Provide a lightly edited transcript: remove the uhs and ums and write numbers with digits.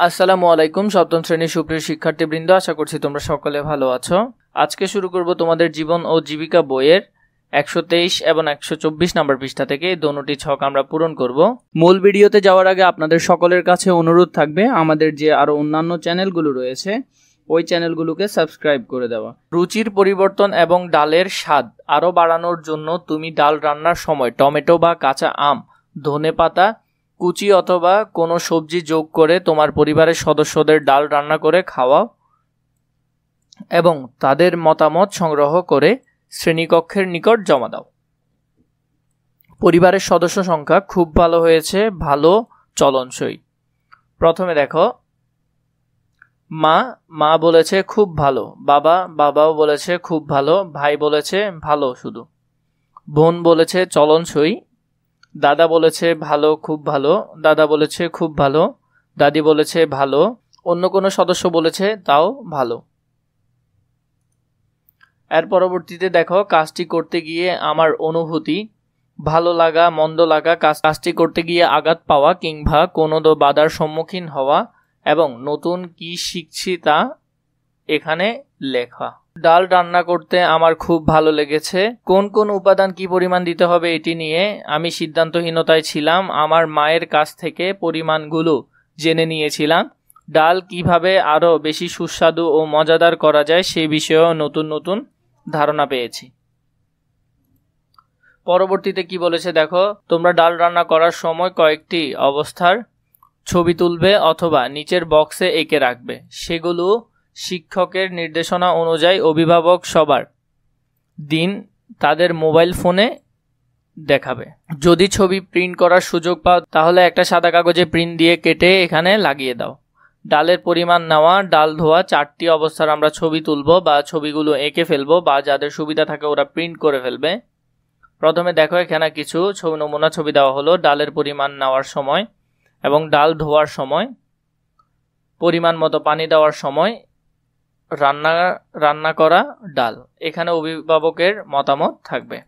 আসসালামু আলাইকুম সপ্তম শ্রেণীর সুপ্রিয় শিক্ষার্থীবৃন্দ, আশা করছি তোমরা সকলে ভালো আছো। আজকে শুরু করব তোমাদের জীবন ও জীবিকা বইয়ের 123 এবং 124 নম্বর পৃষ্ঠা থেকে দোনোটি ছক আমরা পূরণ করব। মূল ভিডিওতে যাওয়ার আগে আপনাদের সকলের কাছে অনুরোধ থাকবে আমাদের যে আরো অন্যান্য চ্যানেলগুলো রয়েছে ওই চ্যানেলগুলোকে সাবস্ক্রাইব করে দেওয়া। রুচির পরিবর্তন এবং ডালের স্বাদ আরো বাড়ানোর জন্য তুমি ডাল রান্নার সময় টমেটো বা কাঁচা আম, ধনেপাতা কুচি অথবা কোনো সবজি যোগ করে তোমার পরিবারের সদস্যদের ডাল রান্না করে খাওয়াও এবং তাদের মতামত সংগ্রহ করে শ্রেণীকক্ষের নিকট জমা দাও। পরিবারের সদস্য সংখ্যা খুব ভালো হয়েছে, ভালো চলনসই। প্রথমে দেখো, মা বলেছে খুব ভালো, বাবাও বলেছে খুব ভালো, ভাই বলেছে ভালো শুধু, বোন বলেছে চলনসই, দাদা বলেছে ভালো খুব ভালো, দাদা বলেছে খুব ভালো, দাদি বলেছে ভালো, অন্য কোনো সদস্য বলেছে তাও ভালো। এর পরবর্তীতে দেখো, কাজটি করতে গিয়ে আমার অনুভূতি, ভালো লাগা মন্দ লাগা, কাজটি করতে গিয়ে আঘাত পাওয়া কিংবা কোনো বাধার সম্মুখীন হওয়া এবং নতুন কি শিখছি তা এখানে লেখা। ডাল রান্না করতে আমার খুব ভালো লেগেছে। কোন কোন উপাদান কি পরিমাণ দিতে হবে এটি নিয়ে আমি সিদ্ধান্তহীনতায় ছিলাম। আমার মায়ের কাছ থেকে পরিমাণগুলো জেনে নিয়েছিলাম। ডাল কিভাবে আরো বেশি সুস্বাদু ও মজাদার করা যায় সে বিষয়েও নতুন নতুন ধারণা পেয়েছি। পরবর্তীতে কি বলেছে দেখো, তোমরা ডাল রান্না করার সময় কয়েকটি অবস্থার ছবি তুলবে অথবা নিচের বক্সে এঁকে রাখবে। সেগুলো শিক্ষকের নির্দেশনা অনুযায়ী অভিভাবক সবার দিন তাদের মোবাইল ফোনে দেখাবে। যদি ছবি প্রিন্ট করার সুযোগ পাও তাহলে একটা সাদা কাগজে প্রিন্ট দিয়ে কেটে এখানে লাগিয়ে দাও। ডালের পরিমাণ নেওয়া, ডাল ধোয়া, 4টি অবস্থার আমরা ছবি তুলবো বা ছবিগুলো এঁকে ফেলবো বা যাদের সুবিধা থাকে ওরা প্রিন্ট করে ফেলবে। প্রথমে দেখো, এখানে কিছু নমুনা ছবি দেওয়া হলো। ডালের পরিমাণ নেওয়ার সময় এবং ডাল ধোয়ার সময়, পরিমাণ মতো পানি দেওয়ার সময়, রান্না করা ডাল। এখানে অভিভাবকের মতামত থাকবে।